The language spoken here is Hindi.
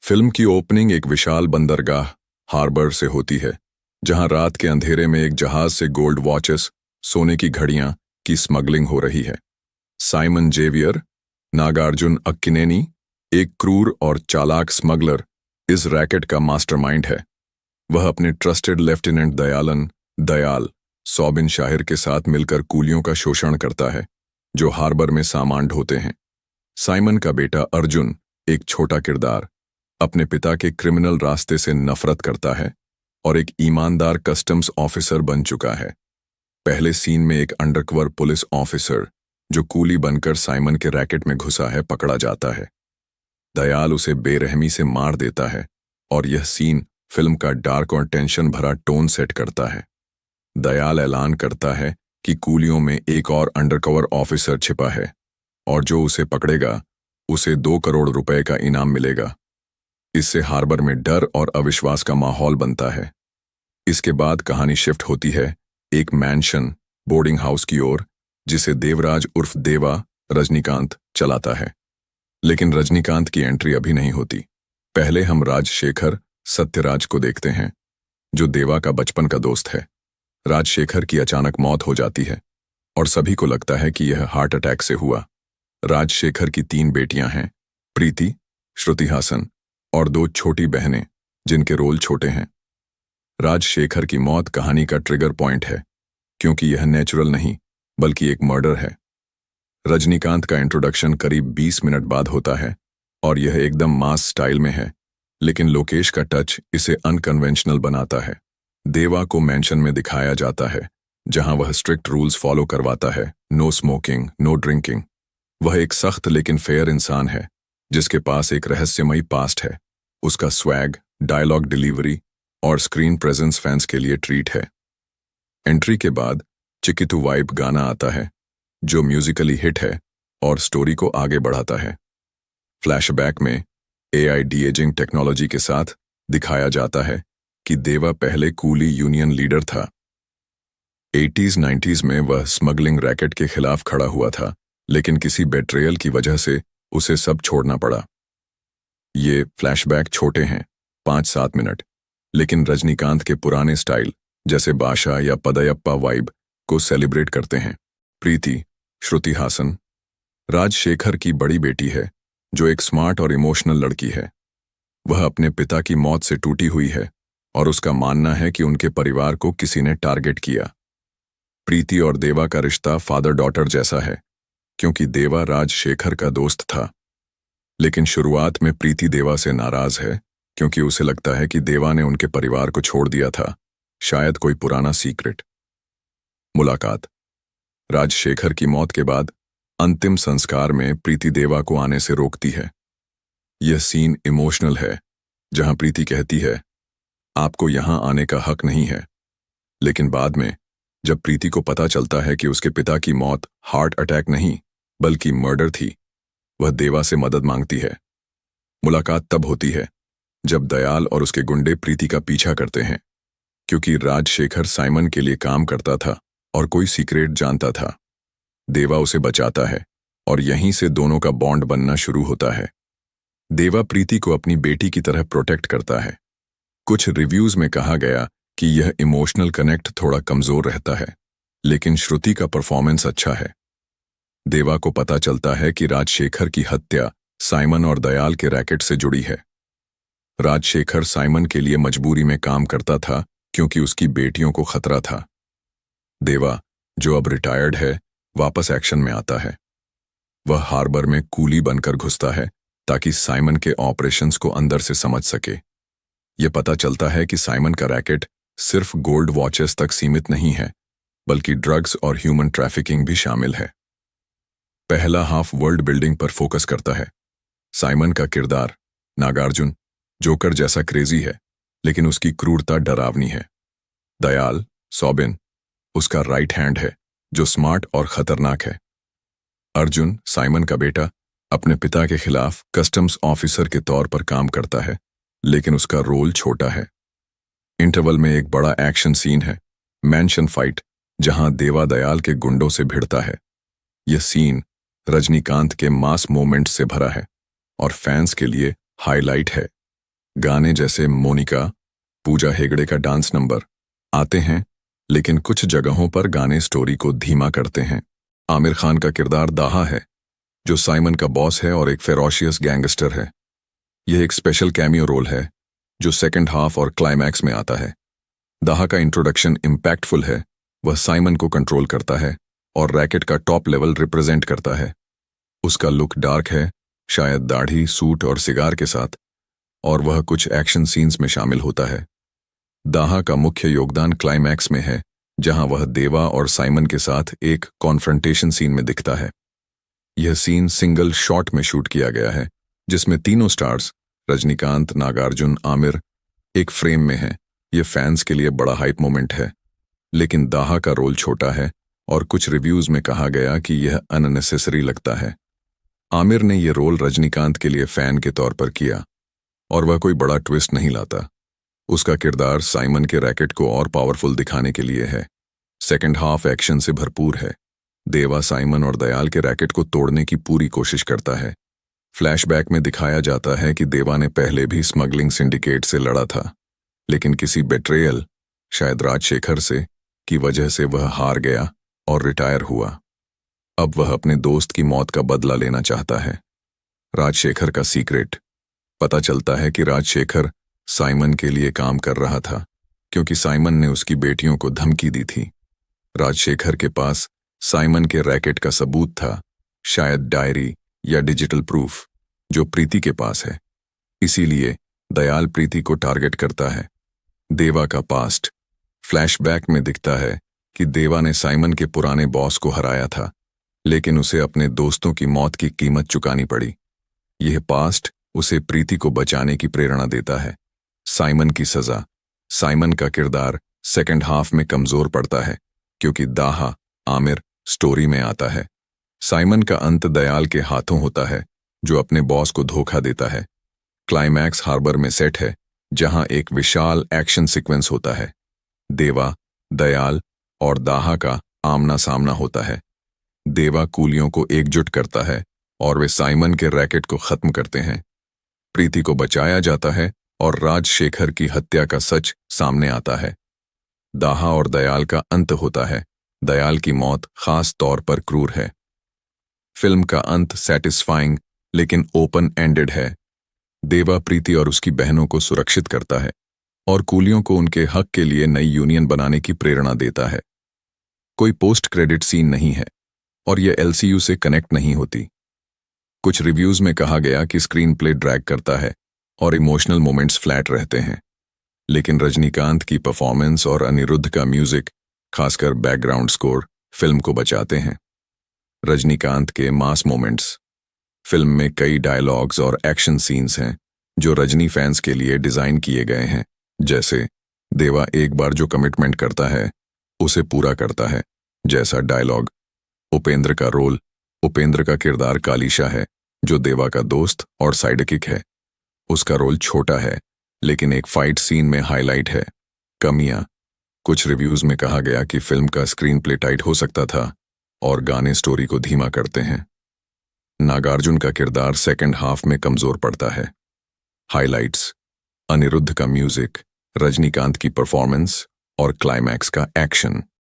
फिल्म की ओपनिंग एक विशाल बंदरगाह हार्बर से होती है, जहां रात के अंधेरे में एक जहाज से गोल्ड वॉचेस, सोने की घड़ियां की स्मगलिंग हो रही है। साइमन जेवियर, नागार्जुन अक्किनेनी, एक क्रूर और चालाक स्मगलर, इस रैकेट का मास्टरमाइंड है। वह अपने ट्रस्टेड लेफ्टिनेंट दयाल सौबिन शाहिर के साथ मिलकर कूलियों का शोषण करता है, जो हार्बर में सामान ढोते हैं। साइमन का बेटा अर्जुन, एक छोटा किरदार, अपने पिता के क्रिमिनल रास्ते से नफरत करता है और एक ईमानदार कस्टम्स ऑफिसर बन चुका है। पहले सीन में एक अंडरकवर पुलिस ऑफिसर जो कूली बनकर साइमन के रैकेट में घुसा है पकड़ा जाता है। दयाल उसे बेरहमी से मार देता है और यह सीन फिल्म का डार्क और टेंशन भरा टोन सेट करता है। दयाल ऐलान करता है कि कूलियों में एक और अंडरकवर ऑफिसर छिपा है और जो उसे पकड़ेगा उसे 2 करोड़ रुपए का इनाम मिलेगा। इससे हार्बर में डर और अविश्वास का माहौल बनता है। इसके बाद कहानी शिफ्ट होती है एक मैंशन बोर्डिंग हाउस की ओर, जिसे देवराज उर्फ देवा रजनीकांत चलाता है। लेकिन रजनीकांत की एंट्री अभी नहीं होती। पहले हम राजशेखर सत्यराज को देखते हैं, जो देवा का बचपन का दोस्त है। राजशेखर की अचानक मौत हो जाती है और सभी को लगता है कि यह हार्ट अटैक से हुआ। राजशेखर की 3 बेटियां हैं, प्रीति, श्रुति हासन और 2 छोटी बहनें, जिनके रोल छोटे हैं। राजशेखर की मौत कहानी का ट्रिगर पॉइंट है, क्योंकि यह नेचुरल नहीं बल्कि एक मर्डर है। रजनीकांत का इंट्रोडक्शन करीब 20 मिनट बाद होता है और यह एकदम मास स्टाइल में है, लेकिन लोकेश का टच इसे अनकन्वेंशनल बनाता है। देवा को मैंशन में दिखाया जाता है, जहां वह स्ट्रिक्ट रूल्स फॉलो करवाता है, नो स्मोकिंग, नो ड्रिंकिंग। वह एक सख्त लेकिन फेयर इंसान है, जिसके पास एक रहस्यमयी पास्ट है। उसका स्वैग, डायलॉग डिलीवरी और स्क्रीन प्रेजेंस फैंस के लिए ट्रीट है। एंट्री के बाद चिकितु वाइब गाना आता है, जो म्यूजिकली हिट है और स्टोरी को आगे बढ़ाता है। फ्लैशबैक में AI de-aging टेक्नोलॉजी के साथ दिखाया जाता है कि देवा पहले कूली यूनियन लीडर था। 80s-90s में वह स्मगलिंग रैकेट के खिलाफ खड़ा हुआ था, लेकिन किसी बेट्रेयल की वजह से उसे सब छोड़ना पड़ा। ये फ्लैशबैक छोटे हैं, 5-7 मिनट, लेकिन रजनीकांत के पुराने स्टाइल जैसे बादशाह या पदयप्पा वाइब को सेलिब्रेट करते हैं। प्रीति, श्रुति हासन, राजशेखर की बड़ी बेटी है, जो एक स्मार्ट और इमोशनल लड़की है। वह अपने पिता की मौत से टूटी हुई है और उसका मानना है कि उनके परिवार को किसी ने टारगेट किया। प्रीति और देवा का रिश्ता फादर डॉटर जैसा है, क्योंकि देवा राजशेखर का दोस्त था। लेकिन शुरुआत में प्रीति देवा से नाराज है, क्योंकि उसे लगता है कि देवा ने उनके परिवार को छोड़ दिया था, शायद कोई पुराना सीक्रेट। मुलाकात। राजशेखर की मौत के बाद अंतिम संस्कार में प्रीति देवा को आने से रोकती है। यह सीन इमोशनल है, जहां प्रीति कहती है, आपको यहां आने का हक नहीं है। लेकिन बाद में जब प्रीति को पता चलता है कि उसके पिता की मौत हार्ट अटैक नहीं बल्कि मर्डर थी, वह देवा से मदद मांगती है। मुलाकात तब होती है जब दयाल और उसके गुंडे प्रीति का पीछा करते हैं, क्योंकि राजशेखर साइमन के लिए काम करता था और कोई सीक्रेट जानता था। देवा उसे बचाता है और यहीं से दोनों का बॉन्ड बनना शुरू होता है। देवा प्रीति को अपनी बेटी की तरह प्रोटेक्ट करता है। कुछ रिव्यूज में कहा गया कि यह इमोशनल कनेक्ट थोड़ा कमजोर रहता है, लेकिन श्रुति का परफॉर्मेंस अच्छा है। देवा को पता चलता है कि राजशेखर की हत्या साइमन और दयाल के रैकेट से जुड़ी है। राजशेखर साइमन के लिए मजबूरी में काम करता था, क्योंकि उसकी बेटियों को खतरा था। देवा, जो अब रिटायर्ड है, वापस एक्शन में आता है। वह हार्बर में कूली बनकर घुसता है ताकि साइमन के ऑपरेशंस को अंदर से समझ सके। यह पता चलता है कि साइमन का रैकेट सिर्फ गोल्ड वॉचेस तक सीमित नहीं है, बल्कि ड्रग्स और ह्यूमन ट्रैफिकिंग भी शामिल है। पहला हाफ वर्ल्ड बिल्डिंग पर फोकस करता है। साइमन का किरदार, नागार्जुन, जोकर जैसा क्रेजी है, लेकिन उसकी क्रूरता डरावनी है। दयाल, सौबिन, उसका राइट हैंड है, जो स्मार्ट और खतरनाक है। अर्जुन, साइमन का बेटा, अपने पिता के खिलाफ कस्टम्स ऑफिसर के तौर पर काम करता है, लेकिन उसका रोल छोटा है। इंटरवल में एक बड़ा एक्शन सीन है, मैंशन फाइट, जहां देवा दयाल के गुंडों से भिड़ता है। यह सीन रजनीकांत के मास मोमेंट से भरा है और फैंस के लिए हाईलाइट है। गाने जैसे मोनिका, पूजा हेगड़े का डांस नंबर आते हैं, लेकिन कुछ जगहों पर गाने स्टोरी को धीमा करते हैं। आमिर खान का किरदार दाहा है, जो साइमन का बॉस है और एक फेरोशियस गैंगस्टर है। यह एक स्पेशल कैमियो रोल है जो सेकंड हाफ और क्लाइमैक्स में आता है। दाहा का इंट्रोडक्शन इम्पैक्टफुल है। वह साइमन को कंट्रोल करता है और रैकेट का टॉप लेवल रिप्रेजेंट करता है। उसका लुक डार्क है, शायद दाढ़ी, सूट और सिगार के साथ, और वह कुछ एक्शन सीन्स में शामिल होता है। दाहा का मुख्य योगदान क्लाइमैक्स में है, जहां वह देवा और साइमन के साथ एक कॉन्फ्रंटेशन सीन में दिखता है। यह सीन सिंगल शॉट में शूट किया गया है, जिसमें तीनों स्टार्स रजनीकांत, नागार्जुन, आमिर एक फ्रेम में हैं। यह फैंस के लिए बड़ा हाइप मोमेंट है, लेकिन दाहा का रोल छोटा है और कुछ रिव्यूज में कहा गया कि यह अननेसेसरी लगता है। आमिर ने यह रोल रजनीकांत के लिए फैन के तौर पर किया और वह कोई बड़ा ट्विस्ट नहीं लाता। उसका किरदार साइमन के रैकेट को और पावरफुल दिखाने के लिए है। सेकंड हाफ एक्शन से भरपूर है। देवा साइमन और दयाल के रैकेट को तोड़ने की पूरी कोशिश करता है। फ्लैशबैक में दिखाया जाता है कि देवा ने पहले भी स्मगलिंग सिंडिकेट से लड़ा था, लेकिन किसी बेट्रेयल, शायद राजशेखर से, की वजह से वह हार गया और रिटायर हुआ। अब वह अपने दोस्त की मौत का बदला लेना चाहता है। राजशेखर का सीक्रेट पता चलता है कि राजशेखर साइमन के लिए काम कर रहा था, क्योंकि साइमन ने उसकी बेटियों को धमकी दी थी। राजशेखर के पास साइमन के रैकेट का सबूत था, शायद डायरी या डिजिटल प्रूफ, जो प्रीति के पास है। इसीलिए दयाल प्रीति को टारगेट करता है। देवा का पास्ट फ्लैशबैक में दिखता है कि देवा ने साइमन के पुराने बॉस को हराया था, लेकिन उसे अपने दोस्तों की मौत की कीमत चुकानी पड़ी। यह पास्ट उसे प्रीति को बचाने की प्रेरणा देता है। साइमन की सजा। साइमन का किरदार सेकंड हाफ में कमजोर पड़ता है, क्योंकि दाहा, आमिर स्टोरी में आता है। साइमन का अंत दयाल के हाथों होता है, जो अपने बॉस को धोखा देता है। क्लाइमैक्स हार्बर में सेट है, जहां एक विशाल एक्शन सीक्वेंस होता है। देवा, दयाल और दाहा का आमना सामना होता है। देवा कूलियों को एकजुट करता है और वे साइमन के रैकेट को खत्म करते हैं। प्रीति को बचाया जाता है और राजशेखर की हत्या का सच सामने आता है। दाहा और दयाल का अंत होता है। दयाल की मौत खास तौर पर क्रूर है। फिल्म का अंत सैटिस्फाइंग लेकिन ओपन एंडेड है। देवा प्रीति और उसकी बहनों को सुरक्षित करता है और कूलियों को उनके हक के लिए नई यूनियन बनाने की प्रेरणा देता है। कोई पोस्ट क्रेडिट सीन नहीं है और यह एलसीयू से कनेक्ट नहीं होती। कुछ रिव्यूज में कहा गया कि स्क्रीन प्ले ड्रैग करता है और इमोशनल मोमेंट्स फ्लैट रहते हैं, लेकिन रजनीकांत की परफॉर्मेंस और अनिरुद्ध का म्यूजिक, खासकर बैकग्राउंड स्कोर, फिल्म को बचाते हैं। रजनीकांत के मास मोमेंट्स। फिल्म में कई डायलॉग्स और एक्शन सीन्स हैं जो रजनी फैंस के लिए डिजाइन किए गए हैं, जैसे देवा एक बार जो कमिटमेंट करता है उसे पूरा करता है जैसा डायलॉग। उपेंद्र का रोल। उपेंद्र का किरदार कालीशा है, जो देवा का दोस्त और साइडकिक है। उसका रोल छोटा है, लेकिन एक फाइट सीन में हाईलाइट है। कमियां। कुछ रिव्यूज में कहा गया कि फिल्म का स्क्रीन प्ले टाइट हो सकता था और गाने स्टोरी को धीमा करते हैं। नागार्जुन का किरदार सेकंड हाफ में कमजोर पड़ता है। हाइलाइट्स: अनिरुद्ध का म्यूजिक, रजनीकांत की परफॉर्मेंस और क्लाइमैक्स का एक्शन।